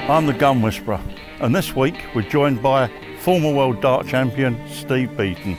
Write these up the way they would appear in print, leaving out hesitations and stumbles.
I'm the Gun Whisperer, and this week we're joined by former world dart champion Steve Beaton.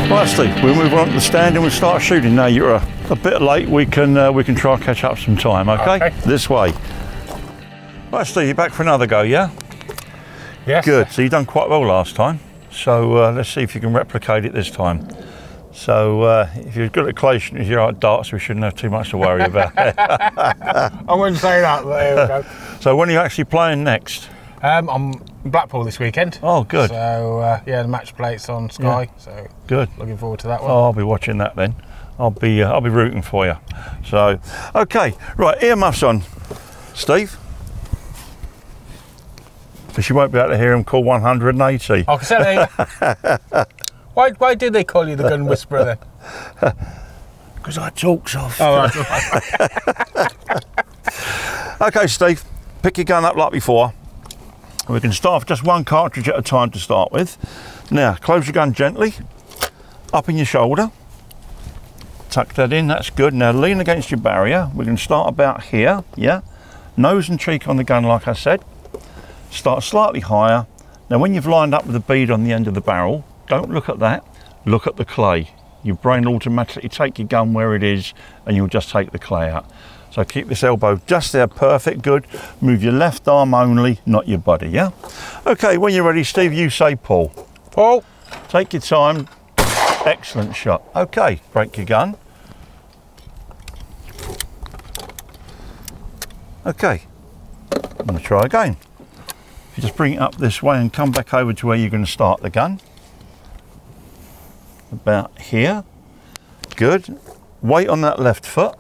Right, Steve, we'll move on to the stand and we'll start shooting. Now you're a bit late. We can try and catch up some time. Okay? This way. Right, Steve, you're back for another go, yeah? Yes. Good. So you done quite well last time. So let's see if you can replicate it this time. So if you're good at clay shooting, if you're at darts, we shouldn't have too much to worry about. I wouldn't say that, but there we go. So when are you actually playing next? I'm in Blackpool this weekend. Oh, good. So yeah, the match plate's on Sky. Yeah. So good. Looking forward to that one. Oh, I'll be watching that then. I'll be rooting for you. So, okay, right, earmuffs on, Steve. Because you won't be able to hear him call 180. I can say Why did they call you the Gun Whisperer then? Because I talk soft. Oh, right. Okay, Steve, pick your gun up like before. We can start with just one cartridge at a time to start with. Now, close your gun gently, up in your shoulder. Tuck that in, that's good. Now lean against your barrier. We can start about here, yeah? Nose and cheek on the gun, like I said. Start slightly higher. Now when you've lined up with the bead on the end of the barrel, don't look at that, look at the clay. Your brain will automatically take your gun where it is and you'll just take the clay out. So keep this elbow just there, perfect, good. Move your left arm only, not your body, yeah? Okay, when you're ready, Steve, you say pull. Pull. Take your time. Excellent shot. Okay, break your gun. Okay, I'm going to try again. You just bring it up this way and come back over to where you're going to start the gun. About here. Good. Weight on that left foot.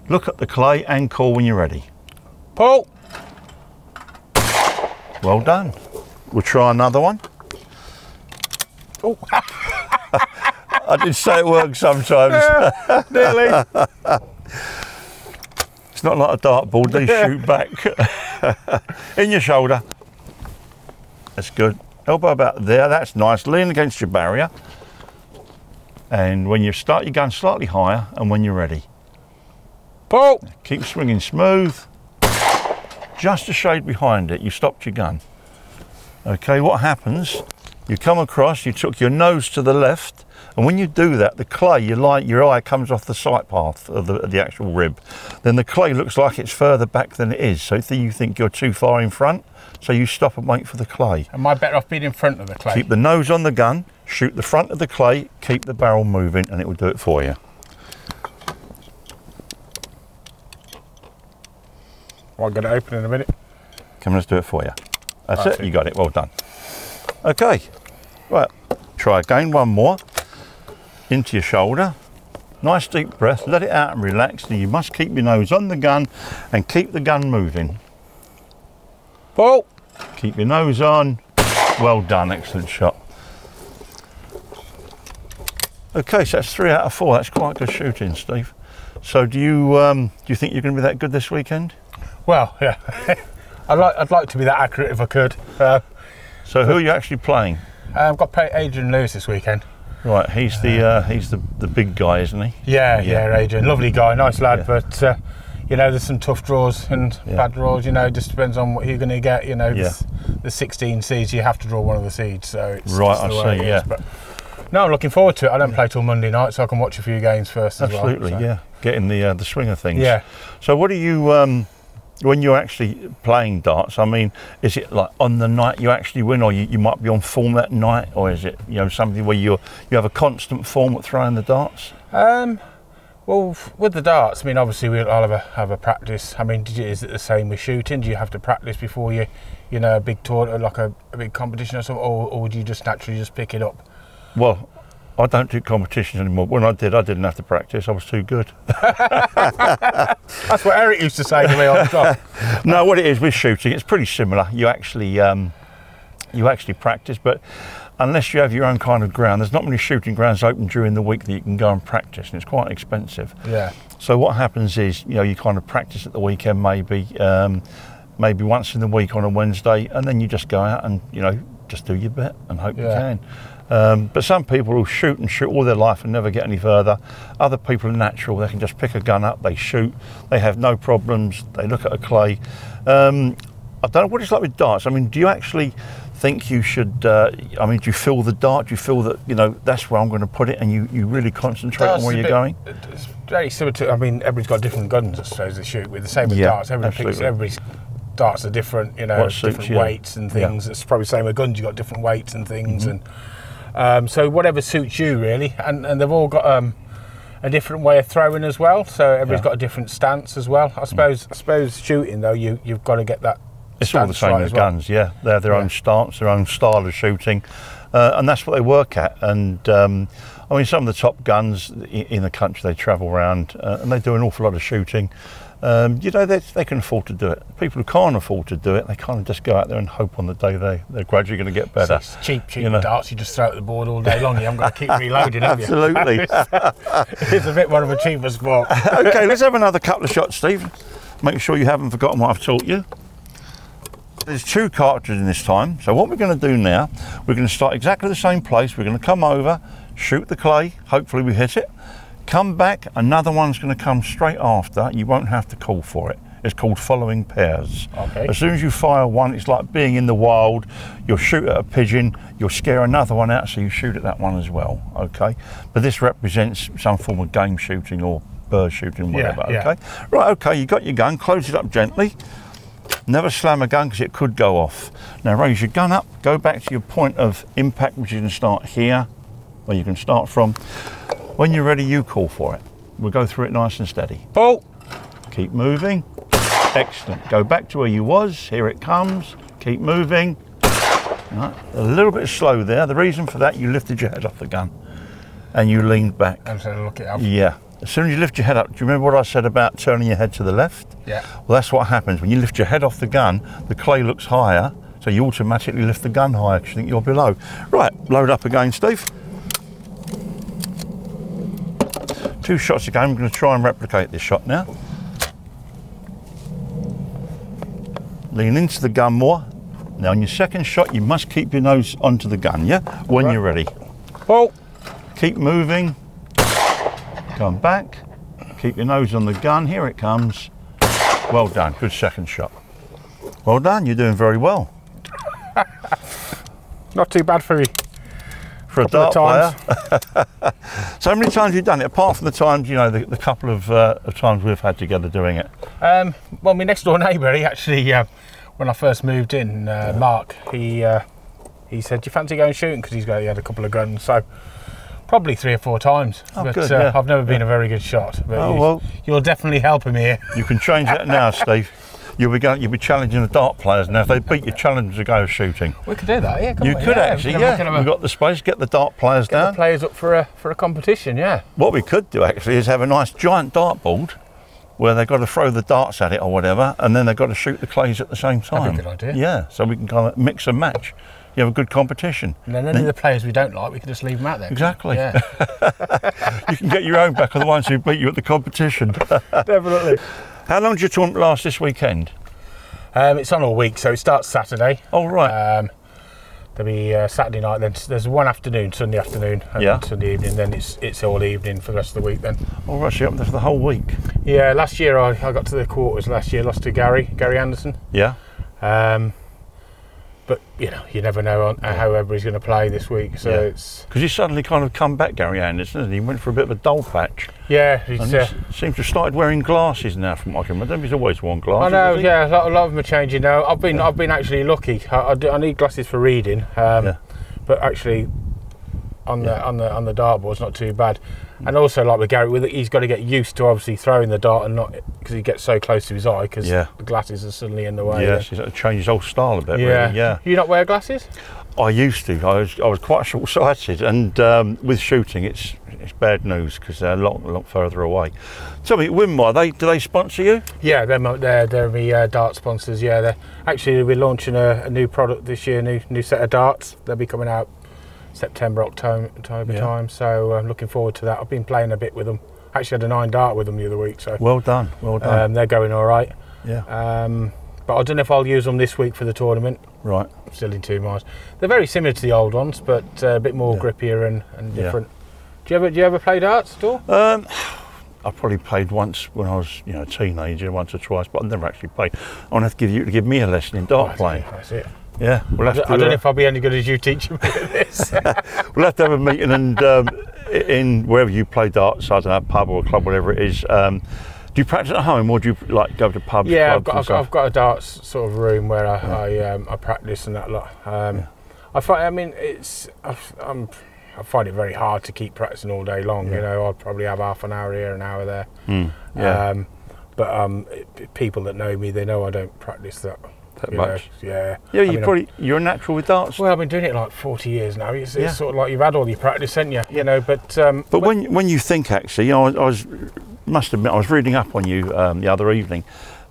Look at the clay and call when you're ready. Pull. Well done. We'll try another one. Oh. I did say it works sometimes. Yeah, nearly. It's not like a dartboard, they shoot back. In your shoulder. That's good. Elbow about there, that's nice. Lean against your barrier. And when you start your gun slightly higher and when you're ready. Pull. Keep swinging smooth. Just a shade behind it, you stopped your gun. Okay, what happens, you come across, you took your nose to the left, and when you do that, the clay, your eye comes off the sight path of the actual rib. Then the clay looks like it's further back than it is, so you think you're too far in front, so you stop and wait for the clay. Am I better off being in front of the clay? Keep the nose on the gun, shoot the front of the clay, keep the barrel moving, and it will do it for you. Well, I'll get it open in a minute. Come on, let's do it for you. That's it, you got it, well done. Okay, right, try again, one more. Into your shoulder, nice deep breath, let it out and relax. Now you must keep your nose on the gun and keep the gun moving. Pull. Keep your nose on, well done, excellent shot. Okay, so that's 3 out of 4, that's quite good shooting, Steve. So do you think you're going to be that good this weekend? Well, yeah. I'd like to be that accurate if I could. So who are you actually playing? I've got to play Adrian Lewis this weekend. Right, he's the big guy, isn't he? Yeah, Adrian, lovely guy, nice lad, but you know, there's some tough draws and bad draws. You know, it just depends on what you're going to get. You know, the 16 seeds, you have to draw one of the seeds. So it's right, just the I way see. it Yeah. is. But no, I'm looking forward to it. I don't play till Monday night, so I can watch a few games first. Absolutely, as well, so. yeah. Getting the swing of things. Yeah. So what do you when you're actually playing darts? I mean, is it like on the night you actually win, or you might be on form that night, or is it something where you have a constant form at throwing the darts? Well, with the darts, I mean, obviously I'll have a practice. I mean, is it the same with shooting? Do you have to practice before you know, a big tour, like a big competition or something, or would you just naturally just pick it up? Well, I don't do competitions anymore. When I did, I didn't have to practice. I was too good. That's what Eric used to say to me all the time. No, what it is with shooting, it's pretty similar. You actually practice, but unless you have your own kind of ground, there's not many shooting grounds open during the week that you can go and practice, and it's quite expensive. Yeah. So what happens is, you kind of practice at the weekend, maybe once in the week on a Wednesday, and then you just go out and just do your bit and hope you can. But some people will shoot and shoot all their life and never get any further. Other people are natural. They can just pick a gun up, they shoot, they have no problems. They look at a clay. I don't know what it's like with darts. I mean, do you actually think you should, do you feel the dart? Do you feel that, that's where I'm going to put it, and you really concentrate on where you're going? It's very similar to, everybody's got different guns, I suppose, they shoot with. The same with darts. Everybody's darts are different, different weights and things. It's probably the same with guns. You've got different weights and things. And so whatever suits you, really. And they've all got a different way of throwing as well. So everybody's got a different stance as well. I suppose shooting, though, you've got to get that. It's all the same as guns, They have their own stance, their own style of shooting, and that's what they work at. And some of the top guns in the country, they travel around and they do an awful lot of shooting. They can afford to do it. People who can't afford to do it, they kind of just go out there and hope on the day they're gradually going to get better. It's cheap darts. You just throw it at the board all day long. You haven't got to keep reloading, have you? Absolutely. It's a bit more of a cheaper sport. Okay, let's have another couple of shots, Steve. Make sure you haven't forgotten what I've taught you. There's 2 cartridges in this time, so what we're going to do now, we're going to start exactly the same place. We're going to come over, shoot the clay, hopefully we hit it, come back, another one's going to come straight after. You won't have to call for it. It's called following pairs. Okay. As soon as you fire one, it's like being in the wild. You'll shoot at a pigeon, you'll scare another one out, so you shoot at that one as well, okay? But this represents some form of game shooting or bird shooting, whatever, okay? Right, okay, you got your gun, close it up gently. Never slam a gun because it could go off. Now raise your gun up, go back to your point of impact, which you can start here, where you can start from. When you're ready, you call for it. We'll go through it nice and steady. Pull. Keep moving. Excellent. Go back to where you was. Here it comes. Keep moving. Right. A little bit slow there. The reason for that, you lifted your head off the gun and you leaned back. And so look it up. Yeah. As soon as you lift your head up, do you remember what I said about turning your head to the left? Yeah. Well, that's what happens. When you lift your head off the gun, the clay looks higher, so you automatically lift the gun higher because you think you're below. Right, load up again, Steve. 2 shots again. I'm going to try and replicate this shot now. Lean into the gun more. Now, on your second shot, you must keep your nose onto the gun, yeah? When you're ready. Pull. Keep moving. Come back, keep your nose on the gun, here it comes. Well done, good second shot. Well done, you're doing very well. Not too bad for me. For a dart player. So how many times have you done it, apart from the times, the couple of times we've had together doing it? Well, my next door neighbour, he actually, when I first moved in, Mark, he said, do you fancy going shooting? Because he had a couple of guns, so probably 3 or 4 times, but good, I've never been a very good shot. But you're definitely helping me here. You can change that now, Steve. You'll be challenging the dart players now. If they beat you, challenge to go shooting. We could do that, yeah. You could actually, yeah. We've got the space. Get the dart players down. Get the players up for a competition, yeah. What we could do actually is have a nice giant dartboard where they've got to throw the darts at it or whatever, and then they've got to shoot the clays at the same time. That'd be a good idea. Yeah, so we can kind of mix and match. You have a good competition. And then any of the players we don't like, we can just leave them out there. Exactly. Yeah. You can get your own back of the ones who beat you at the competition. Definitely. How long does your tournament last this weekend? It's on all week, so it starts Saturday. Oh, right. There'll be Saturday night, then there's one afternoon, Sunday afternoon, and Sunday evening, then it's all evening for the rest of the week then. Oh, right, so you're up there for the whole week? Yeah, last year I got to the quarters last year, lost to Gary Anderson. Yeah. But you never know how everybody's going to play this week, so it's because he's suddenly kind of come back, Gary Anderson, and he went for a bit of a dull patch. Yeah, he seems to have started wearing glasses now. From what I can remember, he's always worn glasses. I know, yeah, a lot of them are changing now. I've been actually lucky. I need glasses for reading, but actually on the dartboard's not too bad. And also, like with Gary, he's got to get used to obviously throwing the dart and not because he gets so close to his eye because the glasses are suddenly in the way. Yes, he's got to change his whole style a bit. Really. Yeah. You not wear glasses? I used to. I was quite short-sighted, and with shooting, it's bad news because they're a lot further away. Tell me, Winmar, do they sponsor you? Yeah, they're my dart sponsors. Yeah, we're launching a new product this year, new set of darts. They'll be coming out September, October time. So I'm looking forward to that. I've been playing a bit with them. Actually had a 9 dart with them the other week. So well done. They're going all right. Yeah. But I don't know if I'll use them this week for the tournament. Right. Still in 2 miles. They're very similar to the old ones, but a bit more grippier and different. Do you ever play darts at all? I probably played once when I was a teenager, once or twice, but I've never actually played. I'm going to have to give me a lesson in dart playing. That's it. Yeah, I don't know if I'll be any good as you teaching me this. We'll have to have a meeting and in wherever you play darts, I don't know, a pub or a club, whatever it is. Do you practice at home, or do you like go to pubs? Yeah, I've got a darts sort of room where I practice and that lot. I find I find it very hard to keep practicing all day long. You know, I'll probably have half an hour here, an hour there. But people that know me, they know I don't practice that much. Yeah, you're a natural with darts. Well, I've been doing it like 40 years now. It's sort of like you've had all your practice, haven't you? You know, but when you think actually, I must admit I was reading up on you the other evening,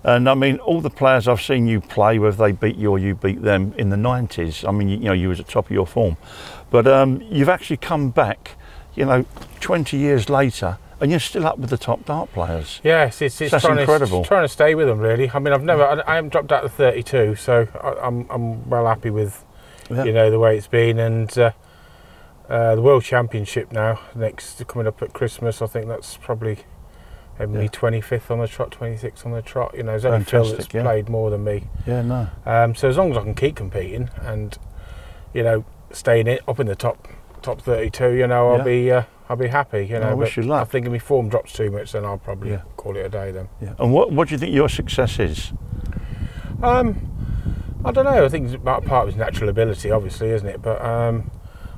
and I mean all the players I've seen you play, whether they beat you or you beat them in the 90s. I mean, you was at the top of your form, but you've actually come back, 20 years later. And you're still up with the top dart players. Yes, it's incredible. Trying to stay with them, really. I mean, I haven't dropped out to 32, so I'm well happy with, the way it's been. And the World Championship now, coming up at Christmas, I think that's probably maybe 25th on the trot, 26th on the trot. There's only Phil that's played more than me. Yeah, no. So as long as I can keep competing and, staying up in the top 32, I'll be happy, I wish you luck. I think if my form drops too much, then I'll probably call it a day then. Yeah. And what do you think your success is? I don't know. I think it's part of his natural ability, obviously, isn't it? But I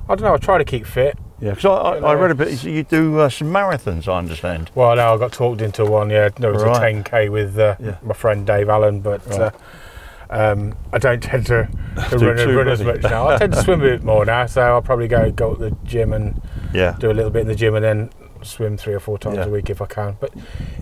don't know. I try to keep fit. Yeah, because I read a bit. You do some marathons, I understand. Well, no, I got talked into one. Yeah, there was a 10k with my friend Dave Allen, but. I don't tend to run as much now. I tend to swim a bit more now, so I'll probably go to the gym and do a little bit in the gym and then swim 3 or 4 times a week if I can. But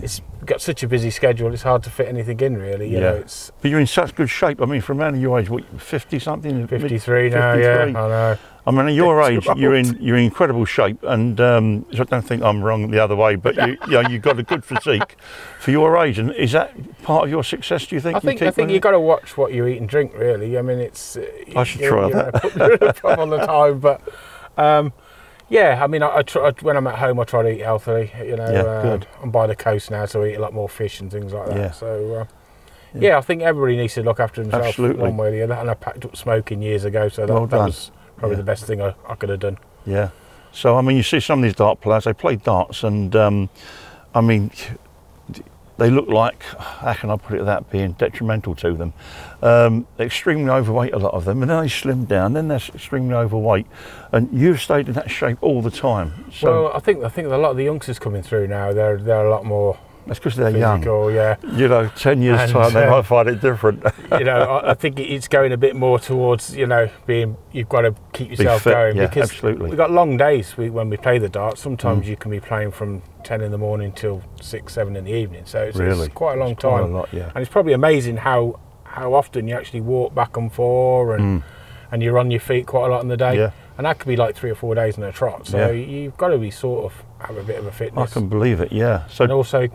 it's got such a busy schedule; it's hard to fit anything in, really. You know, but you're in such good shape. I mean, from around your age, what 50 something? 53 now. 53. Yeah, I know. I mean, at your age, you're in incredible shape, and so I don't think I'm wrong the other way. But you've got a good physique for your age, and is that part of your success? Do you think? I think you've got to watch what you eat and drink. Really, I mean, it's. I should try that. You're in a problem all the time, but I mean, I try, when I'm at home, I try to eat healthily. Good. I'm by the coast now, so I eat a lot more fish and things like that. Yeah. So. I think everybody needs to look after themselves one way or the other. And I packed up smoking years ago, so that was probably the best thing I could have done. Yeah. So, I mean, you see some of these dart players, they play darts and, I mean, they look like, how can I put it without being detrimental to them? They're extremely overweight, a lot of them, and then they slim down, then they're extremely overweight. And you've stayed in that shape all the time. So, well, I think a lot of the youngsters coming through now, they're a lot more... That's because they're physical, young. 10 years time, they might find it different. I think it's going a bit more towards, being, you've got to keep yourself going. Yeah, because absolutely. We've got long days when we play the darts. Sometimes you can be playing from 10 in the morning till 6, 7 in the evening. So it's quite a long time. Quite a lot, yeah. And it's probably amazing how often you actually walk back and forth and you're on your feet quite a lot in the day. Yeah. And that could be like 3 or 4 days in a trot. So you've got to be sort of have a bit of a fitness. I can believe it, yeah. So, and also,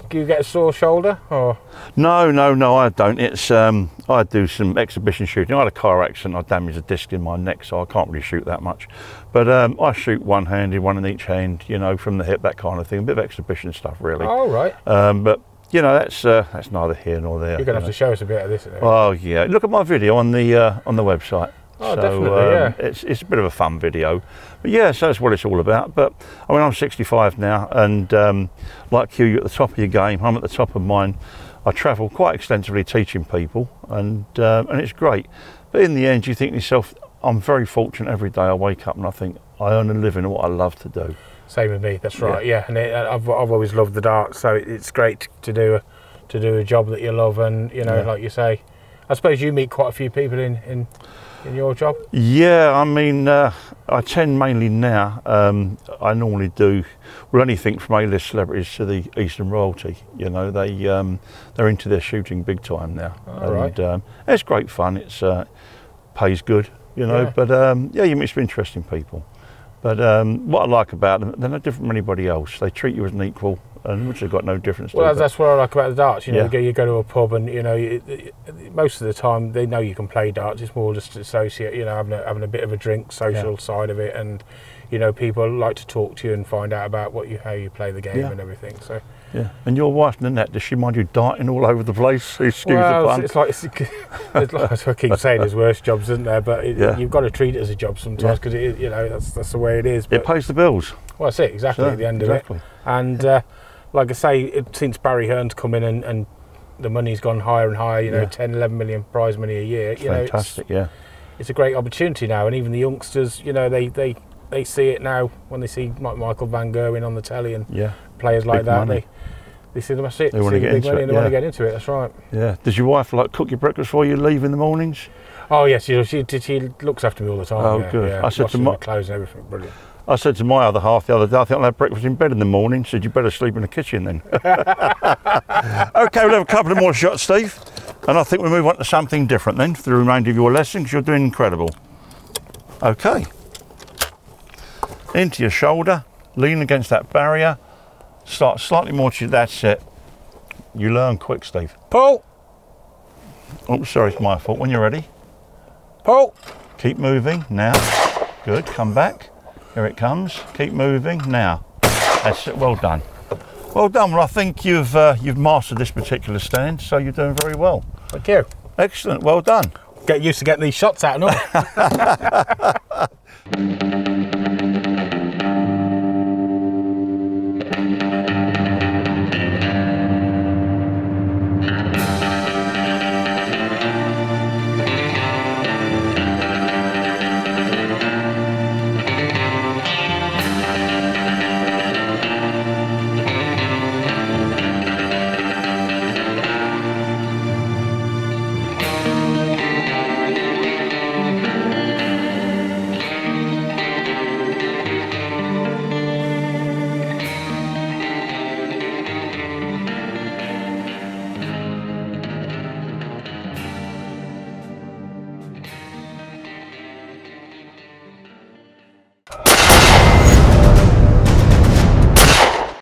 do you get a sore shoulder? Or? No, I don't. It's I do some exhibition shooting. I had a car accident. I damaged a disc in my neck, so I can't really shoot that much. But I shoot one-handed, one in each hand, from the hip, that kind of thing. A bit of exhibition stuff, really. Oh, right. But that's neither here nor there. You're going to have to show us a bit of this. Oh, yeah. Look at my video on the website. Oh, so, definitely, it's a bit of a fun video. But so that's what it's all about. But I mean, I'm 65 now, and like you're at the top of your game, I'm at the top of mine. I travel quite extensively teaching people, and it's great. But in the end, you think to yourself, I'm very fortunate every day I wake up and I think I earn a living at what I love to do. Same with me. That's right. Yeah, and I've always loved the darts, so it's great to do a job that you love, and you know, like you say, I suppose you meet quite a few people in your job. Yeah, I mean, I tend mainly now. I normally do anything from A-list celebrities to the Eastern royalty. You know, they're into their shooting big time now, and it's great fun. It's pays good, you know. But yeah, you meet some interesting people. But what I like about them, they're no different from anybody else. They treat you as an equal, and which they've got no difference. Well, that's what I like about the darts. You know, you go to a pub, and you know, most of the time they know you can play darts. It's more just associate, you know, having a bit of a drink, social side of it, and you know, people like to talk to you and find out about how you play the game and everything. So. Yeah, and your wife, Nanette, does she mind you darting all over the place? Excuse the pun. It's like I keep saying, there's worse jobs, isn't there? But you've got to treat it as a job sometimes, because you know, that's the way it is. But it pays the bills. Well, that's it, exactly, at the end of it. And like I say, since Barry Hearn's come in and the money's gone higher and higher, you know, 10, 11 million prize money a year. It's fantastic, it's a great opportunity now, and even the youngsters, you know, they see it now when they see Michael Van Gerwen on the telly and players like that. They see that's it. They want to get into it. They want to get into it. That's right. Yeah. Does your wife like cook your breakfast before you leave in the mornings? Oh yes, she looks after me all the time. Oh good. I said to my clothes and everything. Brilliant. I said to my other half the other day, I think I'll have breakfast in bed in the morning. She said, you better sleep in the kitchen then. Okay, we'll have a couple of more shots, Steve, and I think we'll move on to something different then for the remainder of your lesson, because you're doing incredible. Okay. Into your shoulder, lean against that barrier, start slightly more to you, that's it. You learn quick, Steve. Pull! Oh, sorry, it's my fault. When you're ready. Pull! Keep moving, now. Good, come back. Here it comes, keep moving, now. That's it, well done. Well done, well I think you've mastered this particular stand, so you're doing very well. Thank you. Excellent, well done. Get used to getting these shots out, no?